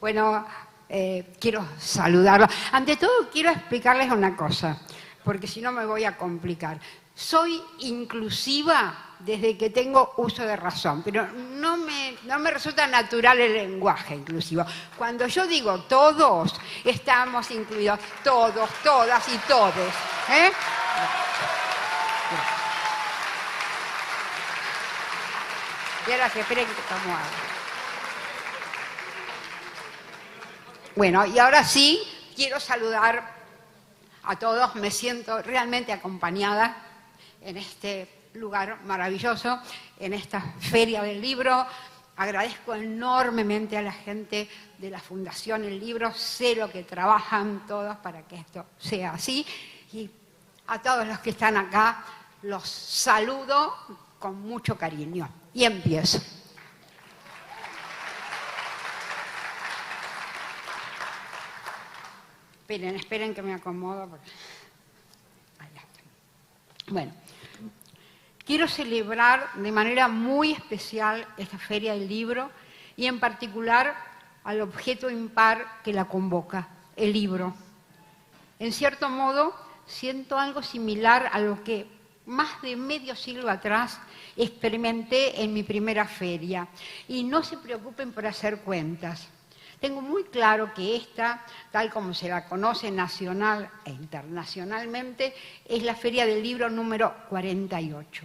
Bueno, quiero saludarlos. Ante todo, quiero explicarles una cosa, porque si no me voy a complicar. Soy inclusiva desde que tengo uso de razón, pero no me resulta natural el lenguaje inclusivo. Cuando yo digo todos, estamos incluidos todos, todas y todes. Y ahora esperen que tomo agua. Bueno, y ahora sí, quiero saludar a todos. Me siento realmente acompañada en este lugar maravilloso, en esta Feria del Libro. Agradezco enormemente a la gente de la Fundación El Libro. Sé lo que trabajan todos para que esto sea así. Y a todos los que están acá los saludo con mucho cariño. Y empiezo. Esperen que me acomodo. Bueno, quiero celebrar de manera muy especial esta Feria del Libro y en particular al objeto impar que la convoca, el libro. En cierto modo, siento algo similar a lo que más de medio siglo atrás experimenté en mi primera feria. Y no se preocupen por hacer cuentas. Tengo muy claro que esta, tal como se la conoce nacional e internacionalmente, es la Feria del Libro número 48.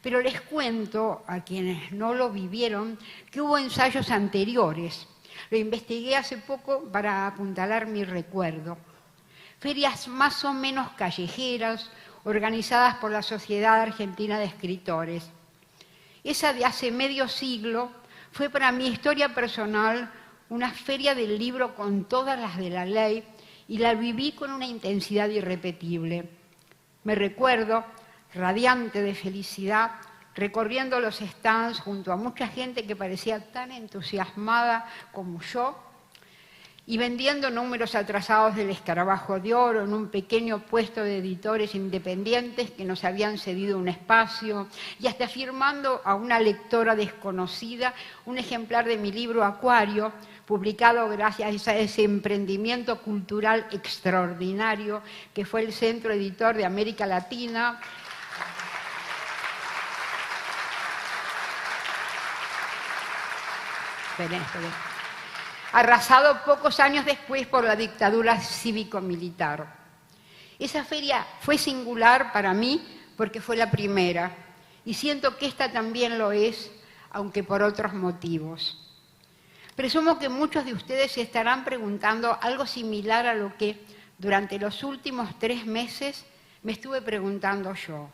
Pero les cuento, a quienes no lo vivieron, que hubo ensayos anteriores. Lo investigué hace poco para apuntalar mi recuerdo. Ferias más o menos callejeras, organizadas por la Sociedad Argentina de Escritores. Esa de hace medio siglo fue para mi historia personal una feria del libro con todas las de la ley y la viví con una intensidad irrepetible. Me recuerdo, radiante de felicidad, recorriendo los stands junto a mucha gente que parecía tan entusiasmada como yo y vendiendo números atrasados del Escarabajo de Oro en un pequeño puesto de editores independientes que nos habían cedido un espacio y hasta firmando a una lectora desconocida un ejemplar de mi libro Acuario, publicado gracias a ese emprendimiento cultural extraordinario que fue el Centro Editor de América Latina. Arrasado pocos años después por la dictadura cívico-militar. Esa feria fue singular para mí porque fue la primera, y siento que esta también lo es, aunque por otros motivos. Presumo que muchos de ustedes se estarán preguntando algo similar a lo que durante los últimos 3 meses me estuve preguntando yo.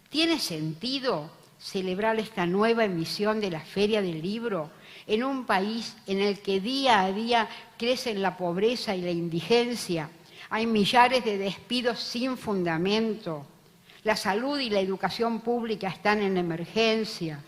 ¿Tiene sentido celebrar esta nueva emisión de la Feria del Libro en un país en el que día a día crecen la pobreza y la indigencia? Hay millares de despidos sin fundamento. La salud y la educación pública están en emergencia.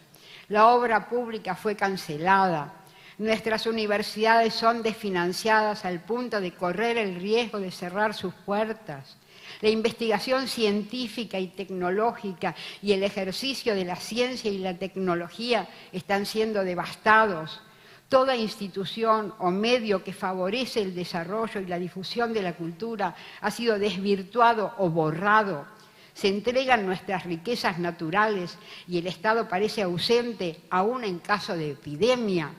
La obra pública fue cancelada. Nuestras universidades son desfinanciadas al punto de correr el riesgo de cerrar sus puertas. La investigación científica y tecnológica y el ejercicio de la ciencia y la tecnología están siendo devastados. Toda institución o medio que favorece el desarrollo y la difusión de la cultura ha sido desvirtuado o borrado. Se entregan nuestras riquezas naturales y el Estado parece ausente aún en caso de epidemia.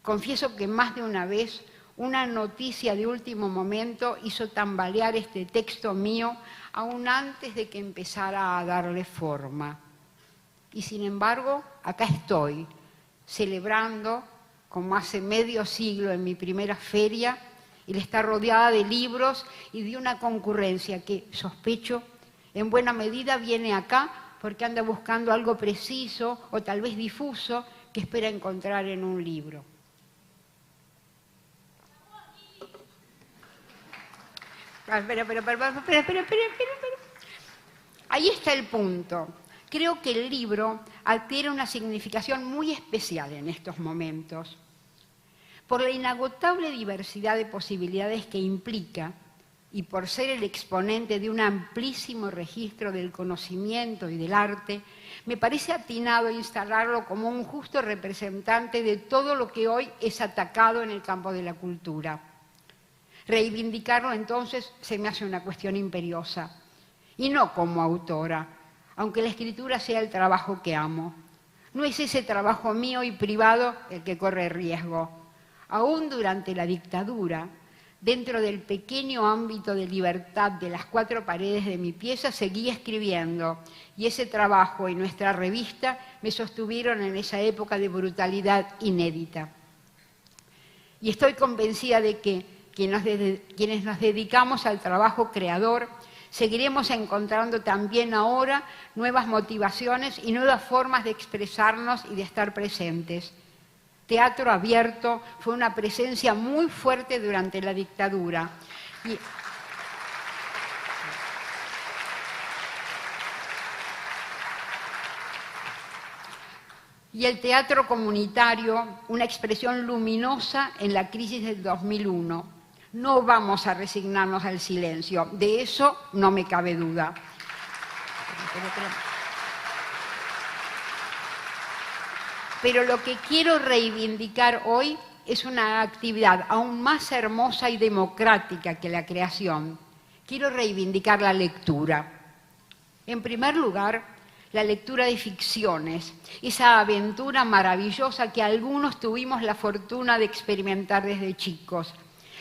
Confieso que más de una vez una noticia de último momento hizo tambalear este texto mío aún antes de que empezara a darle forma. Y sin embargo, acá estoy, celebrando, como hace medio siglo en mi primera feria, el estar rodeada de libros y de una concurrencia que, sospecho, en buena medida viene acá porque anda buscando algo preciso o tal vez difuso que espera encontrar en un libro. Espera. Ahí está el punto. Creo que el libro adquiere una significación muy especial en estos momentos. Por la inagotable diversidad de posibilidades que implica, y por ser el exponente de un amplísimo registro del conocimiento y del arte, me parece atinado instalarlo como un justo representante de todo lo que hoy es atacado en el campo de la cultura. Reivindicarlo entonces se me hace una cuestión imperiosa, y no como autora, aunque la escritura sea el trabajo que amo. No es ese trabajo mío y privado el que corre riesgo. Aún durante la dictadura, dentro del pequeño ámbito de libertad de las 4 paredes de mi pieza, seguí escribiendo, y ese trabajo y nuestra revista me sostuvieron en esa época de brutalidad inédita. Y estoy convencida de que quienes nos dedicamos al trabajo creador seguiremos encontrando también ahora nuevas motivaciones y nuevas formas de expresarnos y de estar presentes. Teatro Abierto fue una presencia muy fuerte durante la dictadura. Y el teatro comunitario, una expresión luminosa en la crisis del 2001. No vamos a resignarnos al silencio, de eso no me cabe duda. Pero lo que quiero reivindicar hoy es una actividad aún más hermosa y democrática que la creación. Quiero reivindicar la lectura. En primer lugar, la lectura de ficciones, esa aventura maravillosa que algunos tuvimos la fortuna de experimentar desde chicos.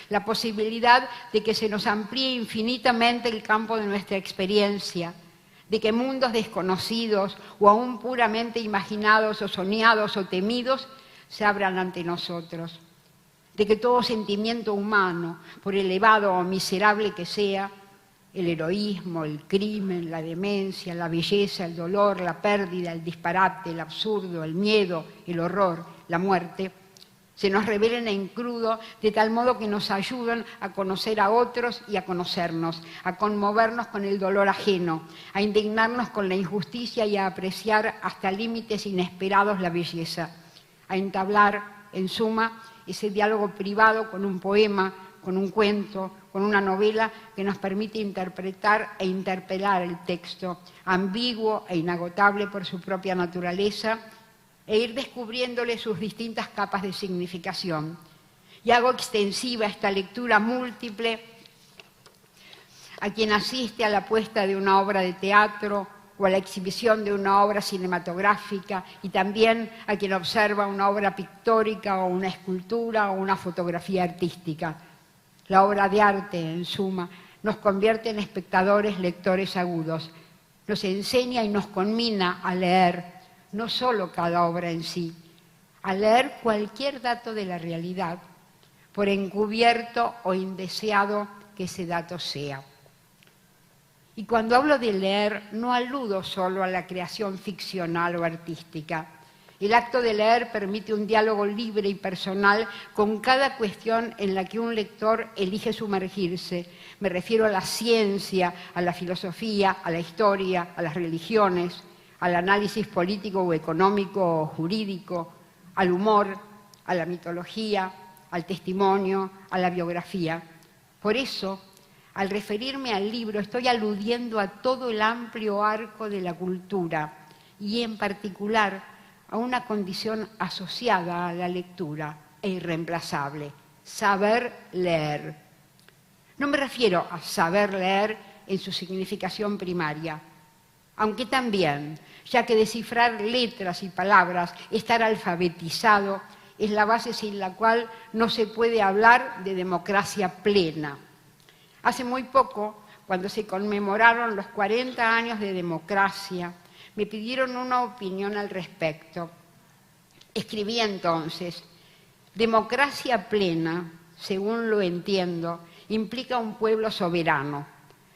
La posibilidad de que se nos amplíe infinitamente el campo de nuestra experiencia, de que mundos desconocidos o aún puramente imaginados o soñados o temidos se abran ante nosotros, de que todo sentimiento humano, por elevado o miserable que sea, el heroísmo, el crimen, la demencia, la belleza, el dolor, la pérdida, el disparate, el absurdo, el miedo, el horror, la muerte, se nos revelen en crudo de tal modo que nos ayudan a conocer a otros y a conocernos, a conmovernos con el dolor ajeno, a indignarnos con la injusticia y a apreciar hasta límites inesperados la belleza, a entablar, en suma, ese diálogo privado con un poema, con un cuento, con una novela que nos permite interpretar e interpelar el texto, ambiguo e inagotable por su propia naturaleza, e ir descubriéndole sus distintas capas de significación. Y hago extensiva esta lectura múltiple a quien asiste a la puesta de una obra de teatro o a la exhibición de una obra cinematográfica, y también a quien observa una obra pictórica o una escultura o una fotografía artística. La obra de arte, en suma, nos convierte en espectadores lectores agudos, nos enseña y nos conmina a leer no solo cada obra en sí, a leer cualquier dato de la realidad, por encubierto o indeseado que ese dato sea. Y cuando hablo de leer, no aludo solo a la creación ficcional o artística. El acto de leer permite un diálogo libre y personal con cada cuestión en la que un lector elige sumergirse. Me refiero a la ciencia, a la filosofía, a la historia, a las religiones, al análisis político o económico o jurídico, al humor, a la mitología, al testimonio, a la biografía. Por eso, al referirme al libro, estoy aludiendo a todo el amplio arco de la cultura y, en particular, a una condición asociada a la lectura e irreemplazable: saber leer. No me refiero a saber leer en su significación primaria, aunque también, ya que descifrar letras y palabras, estar alfabetizado, es la base sin la cual no se puede hablar de democracia plena. Hace muy poco, cuando se conmemoraron los 40 años de democracia, me pidieron una opinión al respecto. Escribí entonces: democracia plena, según lo entiendo, implica un pueblo soberano.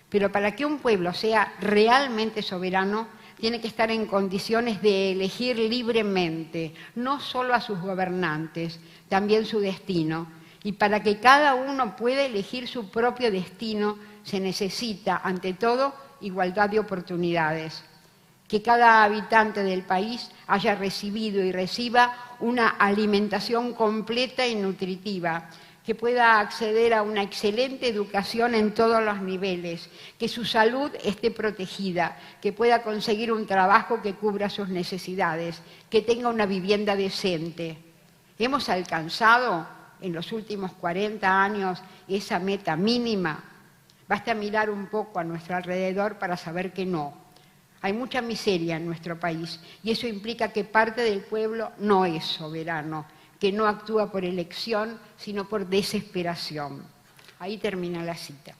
Pero para que un pueblo sea realmente soberano, tiene que estar en condiciones de elegir libremente, no solo a sus gobernantes, también su destino. Y para que cada uno pueda elegir su propio destino, se necesita, ante todo, igualdad de oportunidades. Que cada habitante del país haya recibido y reciba una alimentación completa y nutritiva, que pueda acceder a una excelente educación en todos los niveles, que su salud esté protegida, que pueda conseguir un trabajo que cubra sus necesidades, que tenga una vivienda decente. ¿Hemos alcanzado en los últimos 40 años esa meta mínima? Basta mirar un poco a nuestro alrededor para saber que no. Hay mucha miseria en nuestro país y eso implica que parte del pueblo no es soberano, que no actúa por elección, sino por desesperación. Ahí termina la cita.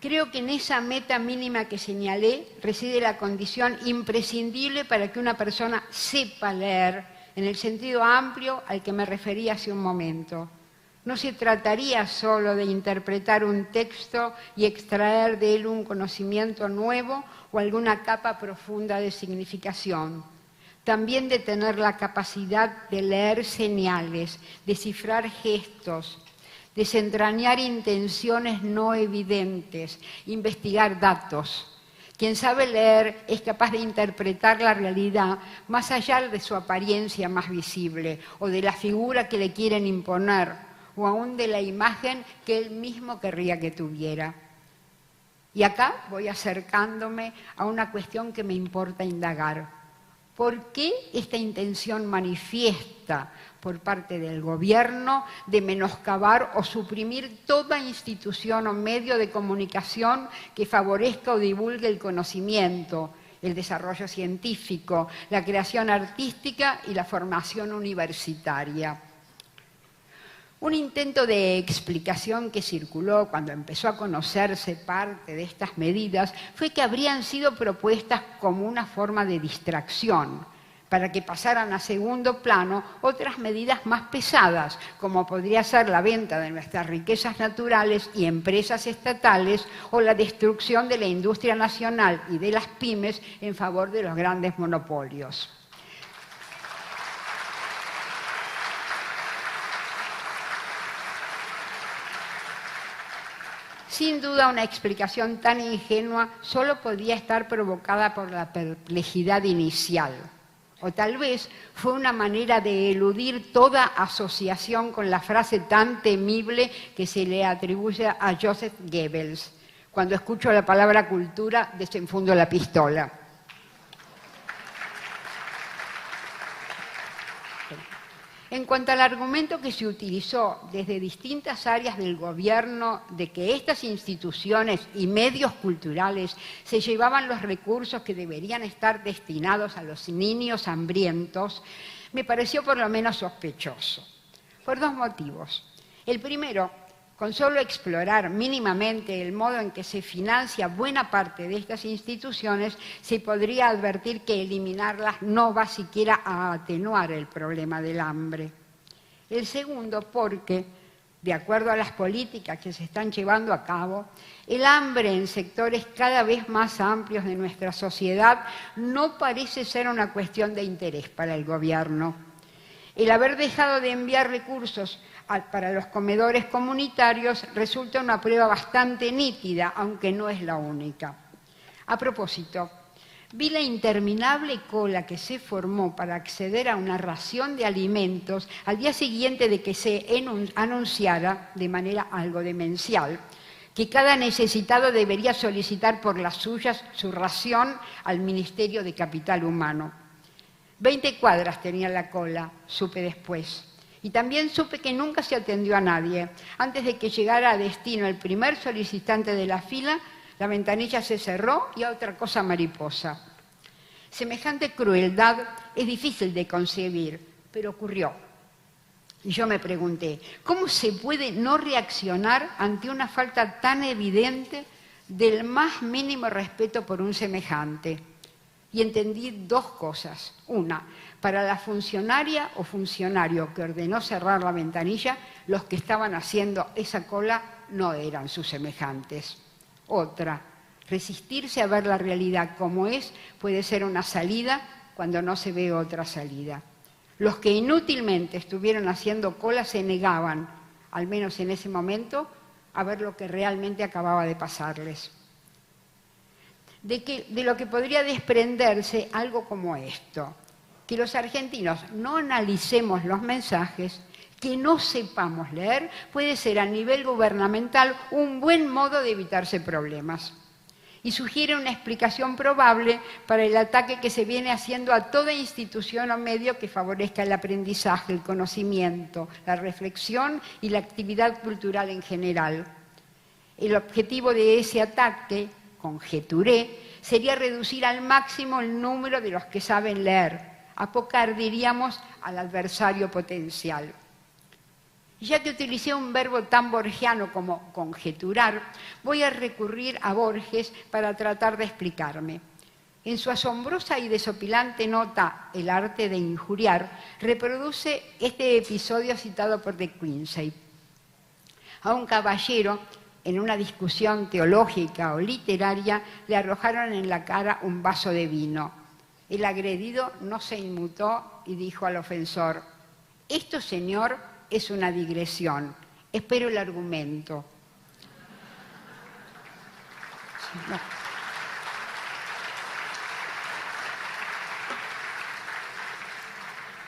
Creo que en esa meta mínima que señalé reside la condición imprescindible para que una persona sepa leer, en el sentido amplio al que me referí hace un momento. No se trataría solo de interpretar un texto y extraer de él un conocimiento nuevo o alguna capa profunda de significación. También de tener la capacidad de leer señales, descifrar gestos, desentrañar intenciones no evidentes, investigar datos. Quien sabe leer es capaz de interpretar la realidad más allá de su apariencia más visible o de la figura que le quieren imponer o aún de la imagen que él mismo querría que tuviera. Y acá voy acercándome a una cuestión que me importa indagar. ¿Por qué esta intención manifiesta por parte del gobierno de menoscabar o suprimir toda institución o medio de comunicación que favorezca o divulgue el conocimiento, el desarrollo científico, la creación artística y la formación universitaria? Un intento de explicación que circuló cuando empezó a conocerse parte de estas medidas fue que habrían sido propuestas como una forma de distracción, para que pasaran a segundo plano otras medidas más pesadas, como podría ser la venta de nuestras riquezas naturales y empresas estatales o la destrucción de la industria nacional y de las pymes en favor de los grandes monopolios. Sin duda, una explicación tan ingenua solo podía estar provocada por la perplejidad inicial. O tal vez fue una manera de eludir toda asociación con la frase tan temible que se le atribuye a Joseph Goebbels. Cuando escucho la palabra cultura, desenfundo la pistola. En cuanto al argumento que se utilizó desde distintas áreas del gobierno de que estas instituciones y medios culturales se llevaban los recursos que deberían estar destinados a los niños hambrientos, me pareció por lo menos sospechoso, por dos motivos. El primero, con solo explorar mínimamente el modo en que se financia buena parte de estas instituciones, se podría advertir que eliminarlas no va siquiera a atenuar el problema del hambre. El segundo, porque, de acuerdo a las políticas que se están llevando a cabo, el hambre en sectores cada vez más amplios de nuestra sociedad no parece ser una cuestión de interés para el gobierno. El haber dejado de enviar recursos para los comedores comunitarios resulta una prueba bastante nítida, aunque no es la única. A propósito, vi la interminable cola que se formó para acceder a una ración de alimentos al día siguiente de que se anunciara, de manera algo demencial, que cada necesitado debería solicitar por las suyas su ración al Ministerio de Capital Humano. 20 cuadras tenía la cola, supe después. Y también supe que nunca se atendió a nadie. Antes de que llegara a destino el primer solicitante de la fila, la ventanilla se cerró y a otra cosa mariposa. Semejante crueldad es difícil de concebir, pero ocurrió. Y yo me pregunté, ¿cómo se puede no reaccionar ante una falta tan evidente del más mínimo respeto por un semejante? Y entendí dos cosas. Una, para la funcionaria o funcionario que ordenó cerrar la ventanilla, los que estaban haciendo esa cola no eran sus semejantes. Otra, resistirse a ver la realidad como es puede ser una salida cuando no se ve otra salida. Los que inútilmente estuvieron haciendo cola se negaban, al menos en ese momento, a ver lo que realmente acababa de pasarles. de lo que podría desprenderse algo como esto: que los argentinos no analicemos los mensajes, que no sepamos leer, puede ser a nivel gubernamental un buen modo de evitarse problemas. Y sugiere una explicación probable para el ataque que se viene haciendo a toda institución o medio que favorezca el aprendizaje, el conocimiento, la reflexión y la actividad cultural en general. El objetivo de ese ataque, conjeturé, sería reducir al máximo el número de los que saben leer, apocar, diríamos, al adversario potencial. Ya que utilicé un verbo tan borgiano como conjeturar, voy a recurrir a Borges para tratar de explicarme. En su asombrosa y desopilante nota El arte de injuriar, reproduce este episodio citado por De Quincey. A un caballero, en una discusión teológica o literaria, le arrojaron en la cara un vaso de vino. El agredido no se inmutó y dijo al ofensor: «Esto, señor, es una digresión. Espero el argumento». No.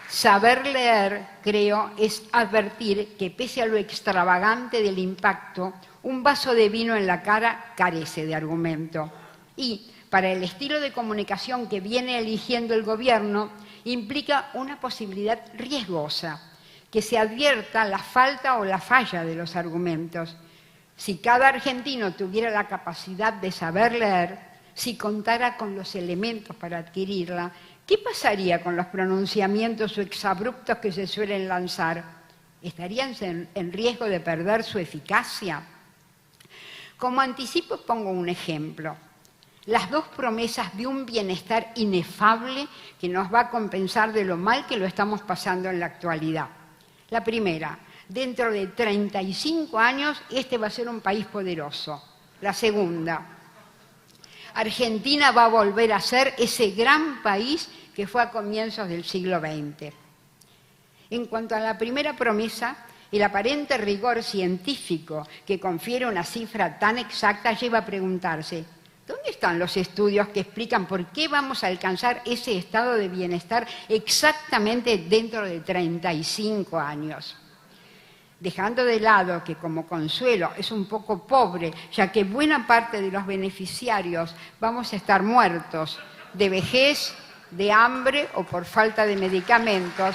Saber leer, creo, es advertir que pese a lo extravagante del impacto, un vaso de vino en la cara carece de argumento. Y, para el estilo de comunicación que viene eligiendo el gobierno, implica una posibilidad riesgosa: que se advierta la falta o la falla de los argumentos. Si cada argentino tuviera la capacidad de saber leer, si contara con los elementos para adquirirla, ¿qué pasaría con los pronunciamientos o exabruptos que se suelen lanzar? ¿Estarían en riesgo de perder su eficacia? Como anticipo pongo un ejemplo: las dos promesas de un bienestar inefable que nos va a compensar de lo mal que lo estamos pasando en la actualidad. La primera: dentro de 35 años este va a ser un país poderoso. La segunda: Argentina va a volver a ser ese gran país que fue a comienzos del siglo XX. En cuanto a la primera promesa, el aparente rigor científico que confiere una cifra tan exacta lleva a preguntarse: ¿dónde están los estudios que explican por qué vamos a alcanzar ese estado de bienestar exactamente dentro de 35 años? Dejando de lado que como consuelo es un poco pobre, ya que buena parte de los beneficiarios vamos a estar muertos de vejez, de hambre o por falta de medicamentos.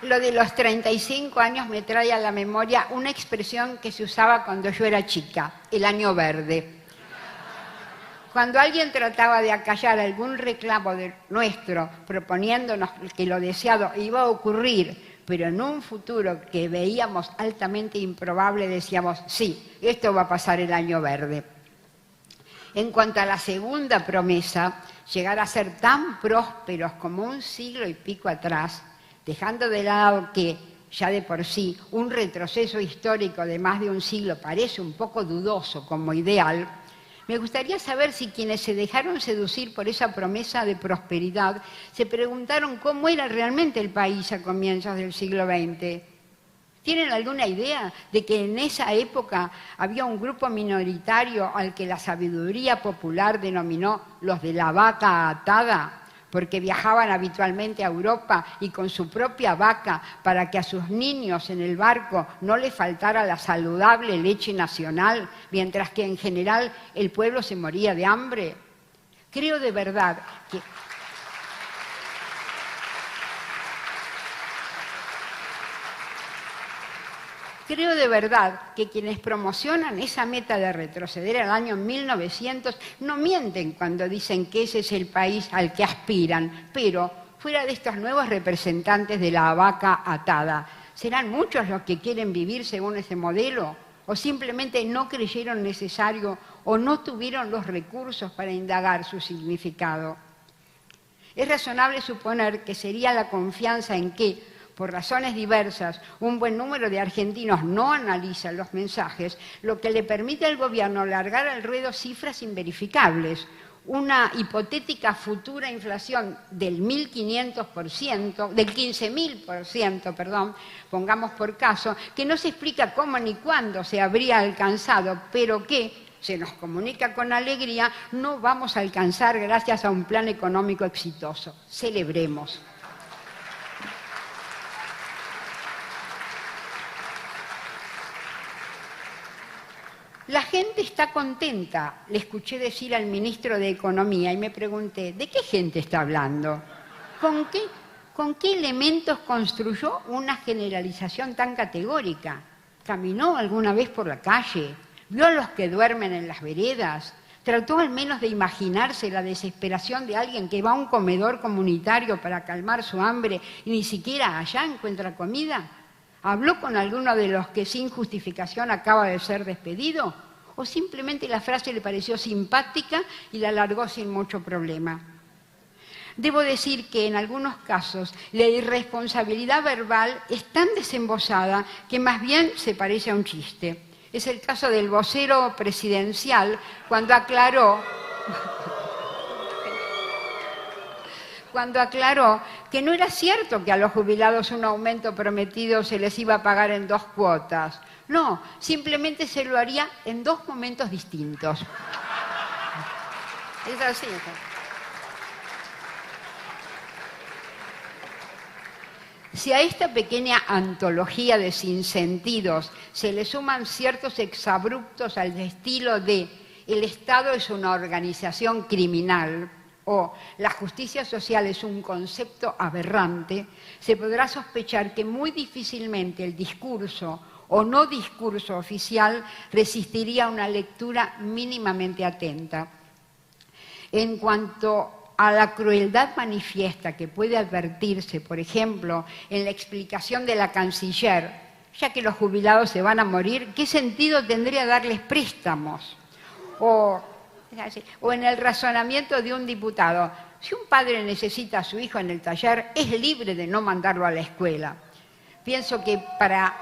Lo de los 35 años me trae a la memoria una expresión que se usaba cuando yo era chica: el año verde. Cuando alguien trataba de acallar algún reclamo nuestro, proponiéndonos que lo deseado iba a ocurrir, pero en un futuro que veíamos altamente improbable, decíamos: sí, esto va a pasar el año verde. En cuanto a la segunda promesa, llegar a ser tan prósperos como un siglo y pico atrás, dejando de lado que, ya de por sí, un retroceso histórico de más de un siglo parece un poco dudoso como ideal, me gustaría saber si quienes se dejaron seducir por esa promesa de prosperidad se preguntaron cómo era realmente el país a comienzos del siglo XX. ¿Tienen alguna idea de que en esa época había un grupo minoritario al que la sabiduría popular denominó los de la vaca atada? Porque viajaban habitualmente a Europa y con su propia vaca para que a sus niños en el barco no les faltara la saludable leche nacional, mientras que en general el pueblo se moría de hambre. Creo de verdad que... Creo de verdad que quienes promocionan esa meta de retroceder al año 1900 no mienten cuando dicen que ese es el país al que aspiran, pero fuera de estos nuevos representantes de la vaca atada, ¿serán muchos los que quieren vivir según ese modelo? ¿O simplemente no creyeron necesario o no tuvieron los recursos para indagar su significado? Es razonable suponer que sería la confianza en que, por razones diversas, un buen número de argentinos no analizan los mensajes, lo que le permite al gobierno largar al ruedo cifras inverificables. una hipotética futura inflación del 1.500%, del 15.000%, perdón, pongamos por caso, que no se explica cómo ni cuándo se habría alcanzado, pero que se nos comunica con alegría, no vamos a alcanzar gracias a un plan económico exitoso. Celebremos. La gente está contenta, le escuché decir al ministro de Economía y me pregunté, ¿de qué gente está hablando? ¿Con qué elementos construyó una generalización tan categórica? ¿Caminó alguna vez por la calle? ¿Vio a los que duermen en las veredas? ¿Trató al menos de imaginarse la desesperación de alguien que va a un comedor comunitario para calmar su hambre y ni siquiera allá encuentra comida? ¿Habló con alguno de los que sin justificación acaba de ser despedido? ¿O simplemente la frase le pareció simpática y la alargó sin mucho problema? Debo decir que en algunos casos la irresponsabilidad verbal es tan desembosada que más bien se parece a un chiste. Es el caso del vocero presidencial cuando aclaró que no era cierto que a los jubilados un aumento prometido se les iba a pagar en 2 cuotas. No, simplemente se lo haría en 2 momentos distintos. Es así. Si a esta pequeña antología de sinsentidos se le suman ciertos exabruptos al estilo de el Estado es una organización criminal, o la justicia social es un concepto aberrante, se podrá sospechar que muy difícilmente el discurso o no discurso oficial resistiría una lectura mínimamente atenta. En cuanto a la crueldad manifiesta que puede advertirse, por ejemplo, en la explicación de la canciller, ya que los jubilados se van a morir, ¿qué sentido tendría darles préstamos? O en el razonamiento de un diputado, si un padre necesita a su hijo en el taller, es libre de no mandarlo a la escuela. Pienso que para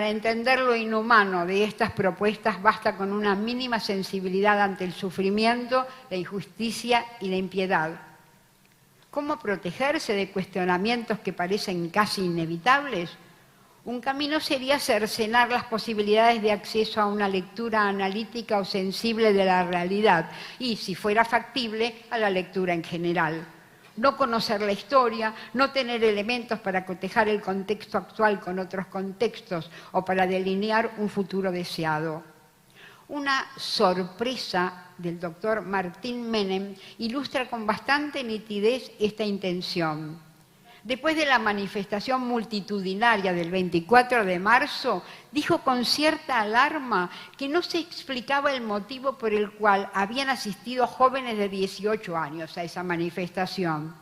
entender lo inhumano de estas propuestas basta con una mínima sensibilidad ante el sufrimiento, la injusticia y la impiedad. ¿Cómo protegerse de cuestionamientos que parecen casi inevitables? Un camino sería cercenar las posibilidades de acceso a una lectura analítica o sensible de la realidad y, si fuera factible, a la lectura en general. No conocer la historia, no tener elementos para cotejar el contexto actual con otros contextos o para delinear un futuro deseado. Una sorpresa del doctor Martín Menem ilustra con bastante nitidez esta intención. Después de la manifestación multitudinaria del 24 de marzo, dijo con cierta alarma que no se explicaba el motivo por el cual habían asistido jóvenes de 18 años a esa manifestación.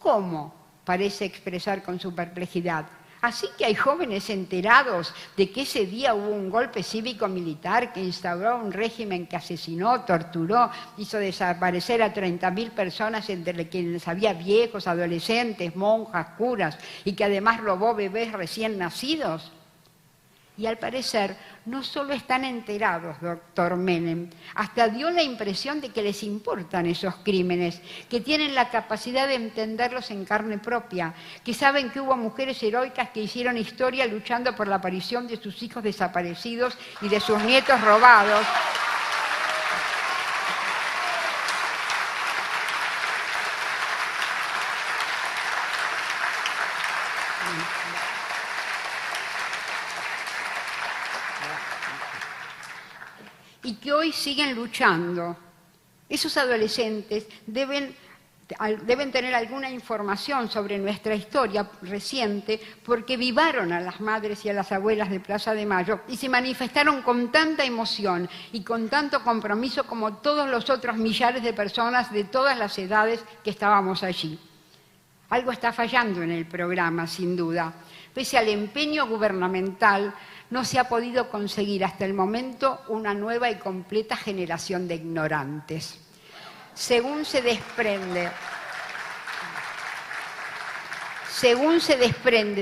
¿Cómo? Parece expresar con su perplejidad. Así que hay jóvenes enterados de que ese día hubo un golpe cívico-militar que instauró un régimen que asesinó, torturó, hizo desaparecer a 30.000 personas, entre quienes había viejos, adolescentes, monjas, curas, y que además robó bebés recién nacidos. Y al parecer no solo están enterados, doctor Menem, hasta dio la impresión de que les importan esos crímenes, que tienen la capacidad de entenderlos en carne propia, que saben que hubo mujeres heroicas que hicieron historia luchando por la aparición de sus hijos desaparecidos y de sus nietos robados. Y que hoy siguen luchando. Esos adolescentes deben tener alguna información sobre nuestra historia reciente porque vivaron a las madres y a las abuelas de Plaza de Mayo y se manifestaron con tanta emoción y con tanto compromiso como todos los otros millares de personas de todas las edades que estábamos allí. Algo está fallando en el programa, sin duda. Pese al empeño gubernamental, no se ha podido conseguir hasta el momento una nueva y completa generación de ignorantes. Según se desprende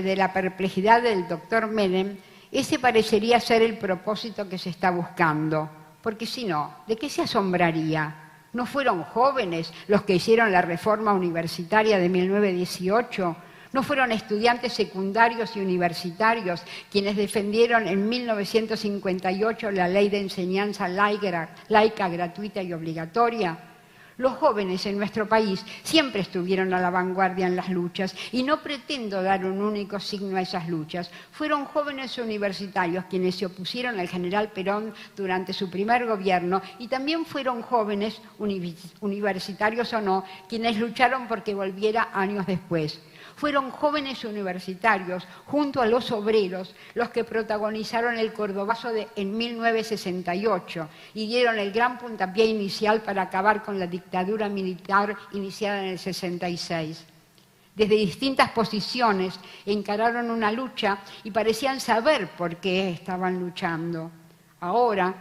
de la perplejidad del doctor Menem, ese parecería ser el propósito que se está buscando. Porque si no, ¿de qué se asombraría? ¿No fueron jóvenes los que hicieron la reforma universitaria de 1918? ¿No fueron estudiantes secundarios y universitarios quienes defendieron en 1958 la ley de enseñanza laica, gratuita y obligatoria? Los jóvenes en nuestro país siempre estuvieron a la vanguardia en las luchas y no pretendo dar un único signo a esas luchas. Fueron jóvenes universitarios quienes se opusieron al general Perón durante su primer gobierno y también fueron jóvenes, universitarios o no, quienes lucharon porque volviera años después. Fueron jóvenes universitarios, junto a los obreros, los que protagonizaron el Cordobazo en 1968 y dieron el gran puntapié inicial para acabar con la dictadura militar iniciada en el 66. Desde distintas posiciones encararon una lucha y parecían saber por qué estaban luchando. Ahora,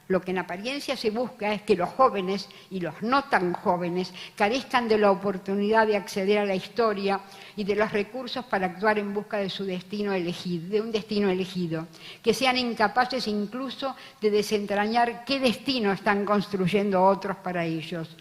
lo que en apariencia se busca es que los jóvenes y los no tan jóvenes carezcan de la oportunidad de acceder a la historia y de los recursos para actuar en busca de su destino elegido, de un destino elegido, que sean incapaces incluso de desentrañar qué destino están construyendo otros para ellos.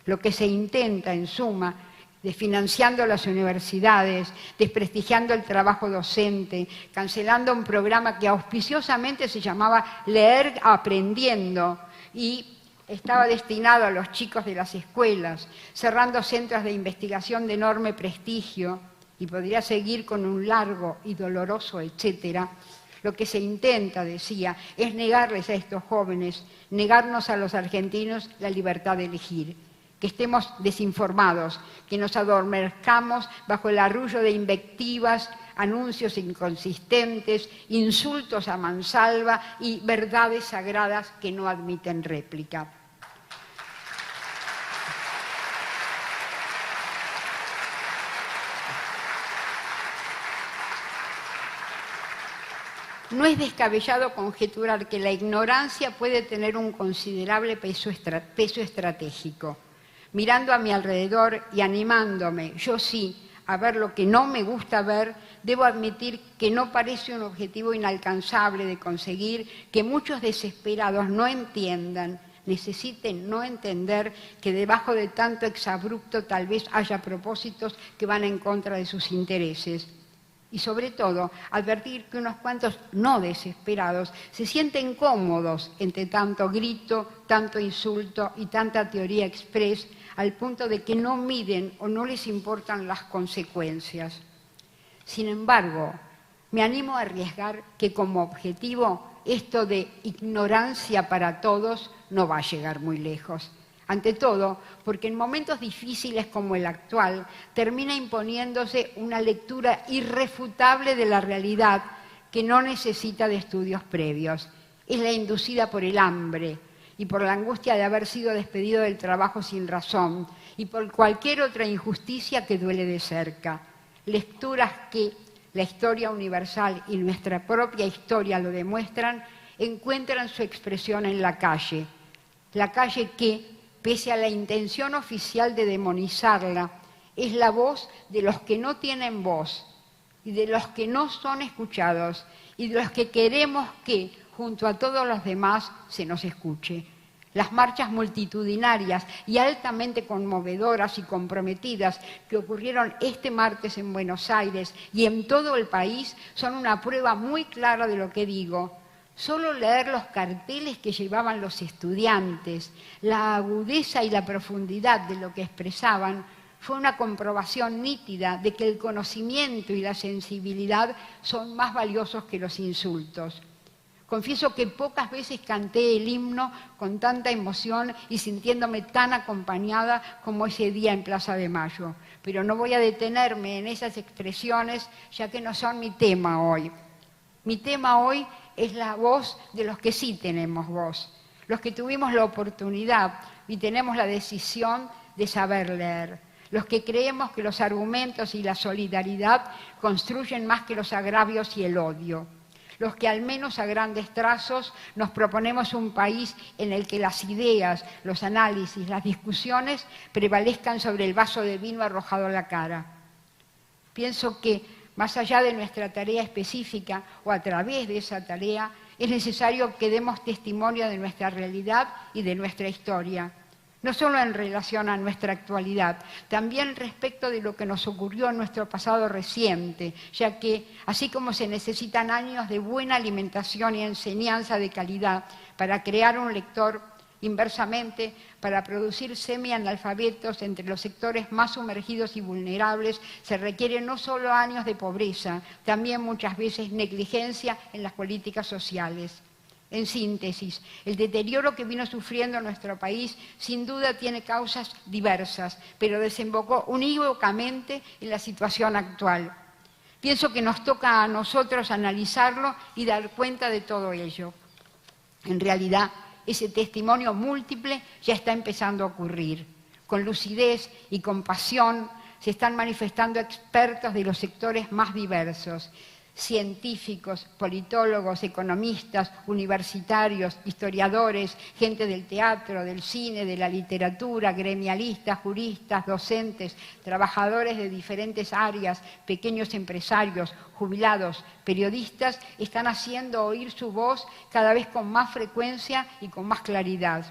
Lo que se intenta, en suma, desfinanciando las universidades, desprestigiando el trabajo docente, cancelando un programa que auspiciosamente se llamaba Leer Aprendiendo y estaba destinado a los chicos de las escuelas, cerrando centros de investigación de enorme prestigio, y podría seguir con un largo y doloroso etcétera. Lo que se intenta, decía, es negarles a estos jóvenes, negarnos a los argentinos la libertad de elegir. Que estemos desinformados, que nos adormezcamos bajo el arrullo de invectivas, anuncios inconsistentes, insultos a mansalva y verdades sagradas que no admiten réplica. No es descabellado conjeturar que la ignorancia puede tener un considerable peso estratégico. Mirando a mi alrededor y animándome, yo sí, a ver lo que no me gusta ver, debo admitir que no parece un objetivo inalcanzable de conseguir que muchos desesperados no entiendan, necesiten no entender que debajo de tanto exabrupto tal vez haya propósitos que van en contra de sus intereses. Y sobre todo, advertir que unos cuantos no desesperados se sienten cómodos entre tanto grito, tanto insulto y tanta teoría express, al punto de que no miden o no les importan las consecuencias. Sin embargo, me animo a arriesgar que como objetivo esto de ignorancia para todos no va a llegar muy lejos. Ante todo, porque en momentos difíciles como el actual, termina imponiéndose una lectura irrefutable de la realidad que no necesita de estudios previos. Es la inducida por el hambre y por la angustia de haber sido despedido del trabajo sin razón y por cualquier otra injusticia que duele de cerca. Lecturas que la historia universal y nuestra propia historia lo demuestran, encuentran su expresión en la calle. La calle que, pese a la intención oficial de demonizarla, es la voz de los que no tienen voz y de los que no son escuchados y de los que queremos que, junto a todos los demás, se nos escuche. Las marchas multitudinarias y altamente conmovedoras y comprometidas que ocurrieron este martes en Buenos Aires y en todo el país son una prueba muy clara de lo que digo. Solo leer los carteles que llevaban los estudiantes, la agudeza y la profundidad de lo que expresaban, fue una comprobación nítida de que el conocimiento y la sensibilidad son más valiosos que los insultos. Confieso que pocas veces canté el himno con tanta emoción y sintiéndome tan acompañada como ese día en Plaza de Mayo, pero no voy a detenerme en esas expresiones, ya que no son mi tema hoy. Mi tema hoy es la voz de los que sí tenemos voz, los que tuvimos la oportunidad y tenemos la decisión de saber leer, los que creemos que los argumentos y la solidaridad construyen más que los agravios y el odio, los que al menos a grandes trazos nos proponemos un país en el que las ideas, los análisis, las discusiones prevalezcan sobre el vaso de vino arrojado a la cara. Pienso que, más allá de nuestra tarea específica o a través de esa tarea, es necesario que demos testimonio de nuestra realidad y de nuestra historia. no solo en relación a nuestra actualidad, también respecto de lo que nos ocurrió en nuestro pasado reciente, ya que así como se necesitan años de buena alimentación y enseñanza de calidad para crear un lector, inversamente, para producir semianalfabetos entre los sectores más sumergidos y vulnerables, se requieren no solo años de pobreza, también muchas veces negligencia en las políticas sociales. En síntesis, el deterioro que vino sufriendo nuestro país sin duda tiene causas diversas, pero desembocó unívocamente en la situación actual. Pienso que nos toca a nosotros analizarlo y dar cuenta de todo ello. En realidad, ese testimonio múltiple ya está empezando a ocurrir. Con lucidez y compasión se están manifestando expertos de los sectores más diversos, científicos, politólogos, economistas, universitarios, historiadores, gente del teatro, del cine, de la literatura, gremialistas, juristas, docentes, trabajadores de diferentes áreas, pequeños empresarios, jubilados, periodistas, están haciendo oír su voz cada vez con más frecuencia y con más claridad.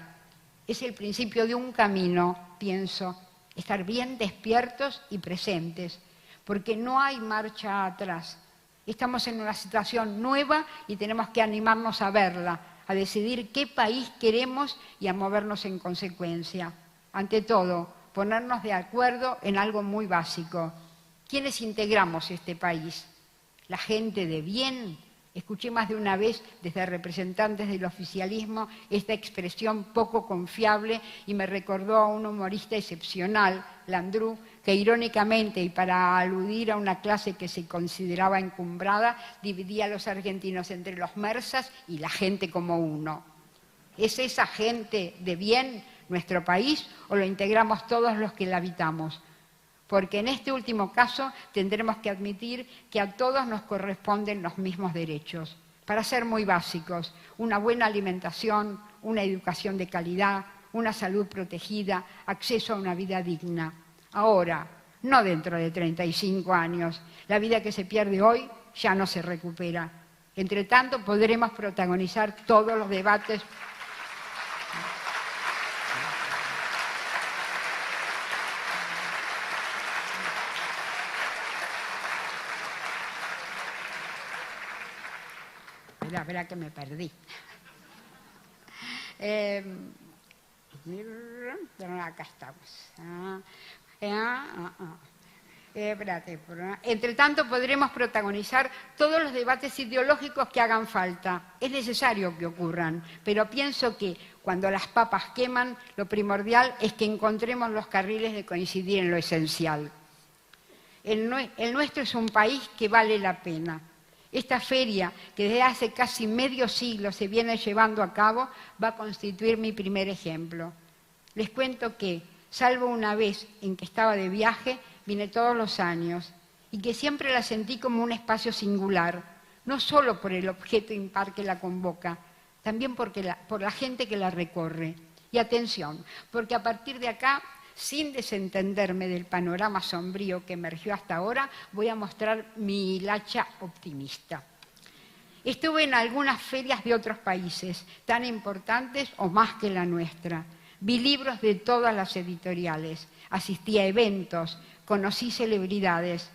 Es el principio de un camino, pienso, estar bien despiertos y presentes, porque no hay marcha atrás. Estamos en una situación nueva y tenemos que animarnos a verla, a decidir qué país queremos y a movernos en consecuencia. Ante todo, ponernos de acuerdo en algo muy básico. ¿Quiénes integramos este país? ¿La gente de bien? Escuché más de una vez desde representantes del oficialismo esta expresión poco confiable y me recordó a un humorista excepcional, Landru, que irónicamente y para aludir a una clase que se consideraba encumbrada, dividía a los argentinos entre los mersas y la gente como uno. ¿Es esa gente de bien nuestro país o lo integramos todos los que la habitamos? Porque en este último caso tendremos que admitir que a todos nos corresponden los mismos derechos. Para ser muy básicos, una buena alimentación, una educación de calidad, una salud protegida, acceso a una vida digna. Ahora, no dentro de 35 años. La vida que se pierde hoy ya no se recupera. Entre tanto, podremos protagonizar todos los debates. Espera que me perdí. Acá estamos. Entre tanto, podremos protagonizar todos los debates ideológicos que hagan falta. Es necesario que ocurran, pero pienso que cuando las papas queman, lo primordial es que encontremos los carriles de coincidir en lo esencial. El nuestro es un país que vale la pena. Esta feria, que desde hace casi medio siglo se viene llevando a cabo, va a constituir mi primer ejemplo. Les cuento que, salvo una vez en que estaba de viaje, vine todos los años y que siempre la sentí como un espacio singular, no solo por el objeto impar que la convoca, también por la gente que la recorre. Y atención, porque a partir de acá, sin desentenderme del panorama sombrío que emergió hasta ahora, voy a mostrar mi hilacha optimista. Estuve en algunas ferias de otros países, tan importantes o más que la nuestra. Vi libros de todas las editoriales, asistí a eventos, conocí celebridades,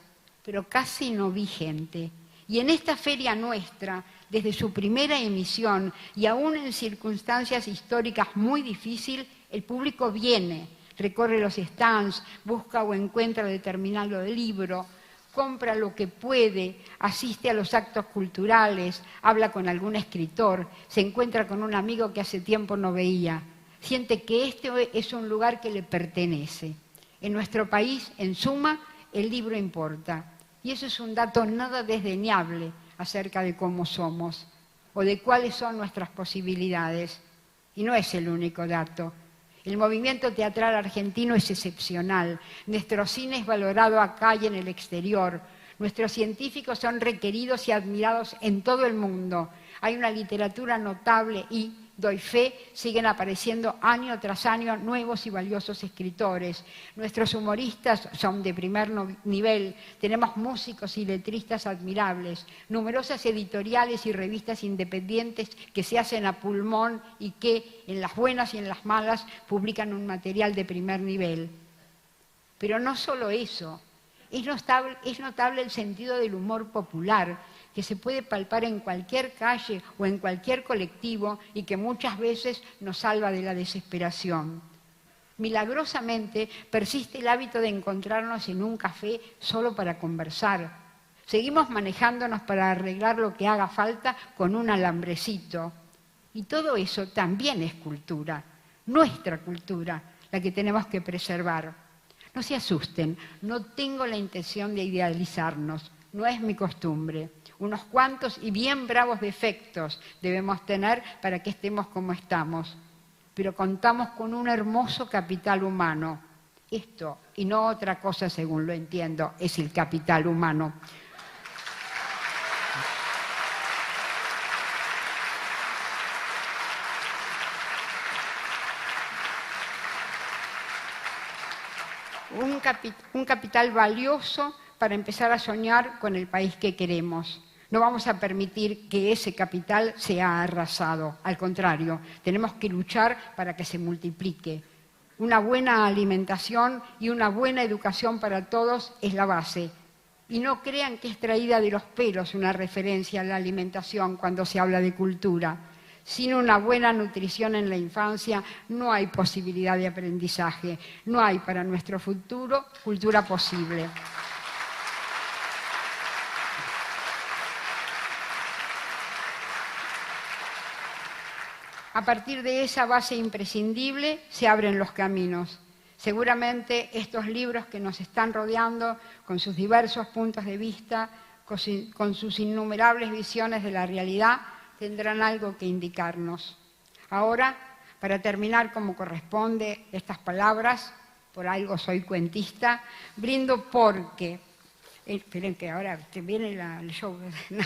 pero casi no vi gente. Y en esta feria nuestra, desde su primera emisión y aún en circunstancias históricas muy difíciles, el público viene, recorre los stands, busca o encuentra determinado libro, compra lo que puede, asiste a los actos culturales, habla con algún escritor, se encuentra con un amigo que hace tiempo no veía. Siente que este es un lugar que le pertenece. En nuestro país, en suma, el libro importa. Y eso es un dato nada desdeñable acerca de cómo somos o de cuáles son nuestras posibilidades. Y no es el único dato. El movimiento teatral argentino es excepcional. Nuestro cine es valorado acá y en el exterior. Nuestros científicos son requeridos y admirados en todo el mundo. Hay una literatura notable y, Doy fe, siguen apareciendo año tras año nuevos y valiosos escritores. Nuestros humoristas son de primer nivel, tenemos músicos y letristas admirables, numerosas editoriales y revistas independientes que se hacen a pulmón y que, en las buenas y en las malas, publican un material de primer nivel. Pero no solo eso, es notable el sentido del humor popular, que se puede palpar en cualquier calle o en cualquier colectivo y que muchas veces nos salva de la desesperación. Milagrosamente persiste el hábito de encontrarnos en un café solo para conversar. Seguimos manejándonos para arreglar lo que haga falta con un alambrecito. Y todo eso también es cultura, nuestra cultura, la que tenemos que preservar. No se asusten, no tengo la intención de idealizarnos, no es mi costumbre. Unos cuantos y bien bravos defectos debemos tener para que estemos como estamos. Pero contamos con un hermoso capital humano. Esto, y no otra cosa según lo entiendo, es el capital humano. Un capital valioso para empezar a soñar con el país que queremos. No vamos a permitir que ese capital sea arrasado. Al contrario, tenemos que luchar para que se multiplique. Una buena alimentación y una buena educación para todos es la base. Y no crean que es traída de los pelos una referencia a la alimentación cuando se habla de cultura. Sin una buena nutrición en la infancia no hay posibilidad de aprendizaje. No hay para nuestro futuro cultura posible. A partir de esa base imprescindible se abren los caminos. Seguramente estos libros que nos están rodeando, con sus diversos puntos de vista, con sus innumerables visiones de la realidad, tendrán algo que indicarnos. Ahora, para terminar como corresponde estas palabras, por algo soy cuentista, brindo porque... Esperen que ahora viene el show. No,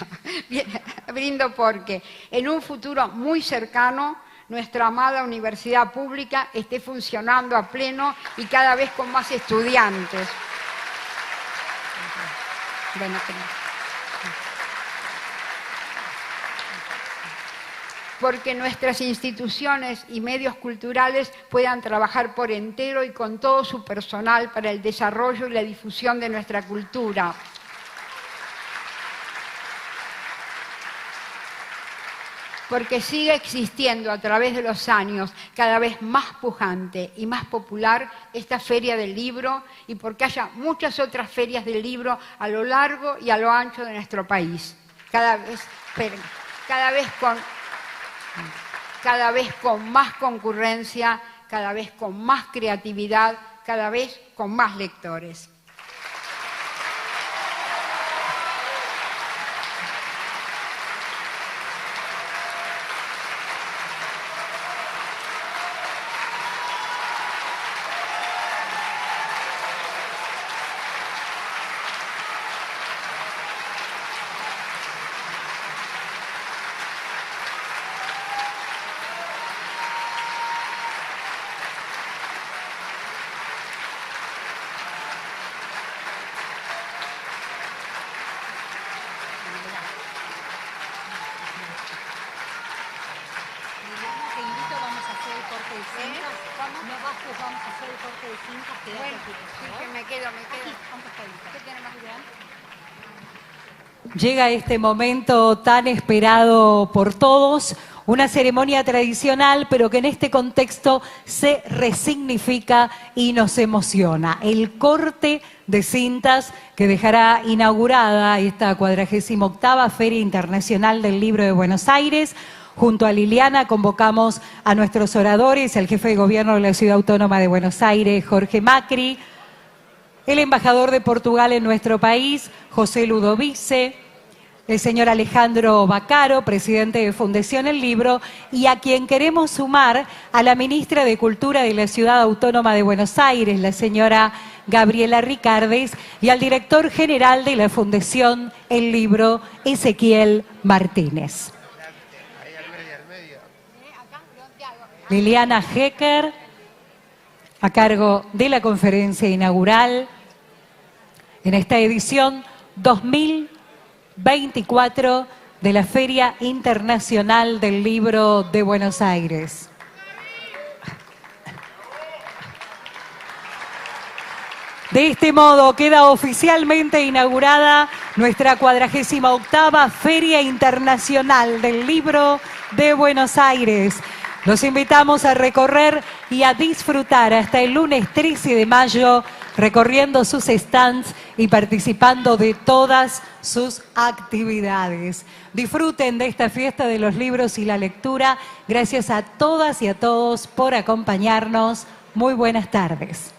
brindo porque en un futuro muy cercano nuestra amada universidad pública esté funcionando a pleno y cada vez con más estudiantes. Bueno, porque nuestras instituciones y medios culturales puedan trabajar por entero y con todo su personal para el desarrollo y la difusión de nuestra cultura. Porque sigue existiendo a través de los años, cada vez más pujante y más popular, esta Feria del Libro, y porque haya muchas otras ferias del libro a lo largo y a lo ancho de nuestro país. Cada vez con más concurrencia, cada vez con más creatividad, cada vez con más lectores. Llega este momento tan esperado por todos, una ceremonia tradicional, pero que en este contexto se resignifica y nos emociona. El corte de cintas que dejará inaugurada esta 48ª Feria Internacional del Libro de Buenos Aires. Junto a Liliana convocamos a nuestros oradores, al jefe de gobierno de la Ciudad Autónoma de Buenos Aires, Jorge Macri, el embajador de Portugal en nuestro país, José Ludovice, el señor Alejandro Bacaro, presidente de Fundación El Libro, y a quien queremos sumar a la ministra de Cultura de la Ciudad Autónoma de Buenos Aires, la señora Gabriela Ricardes, y al director general de la Fundación El Libro, Ezequiel Martínez. Liliana Hecker, a cargo de la conferencia inaugural en esta edición 2024 de la Feria Internacional del Libro de Buenos Aires. De este modo queda oficialmente inaugurada nuestra 48ª Feria Internacional del Libro de Buenos Aires. Los invitamos a recorrer y a disfrutar hasta el lunes 13 de mayo, recorriendo sus stands y participando de todas sus actividades. Disfruten de esta fiesta de los libros y la lectura. Gracias a todas y a todos por acompañarnos. Muy buenas tardes.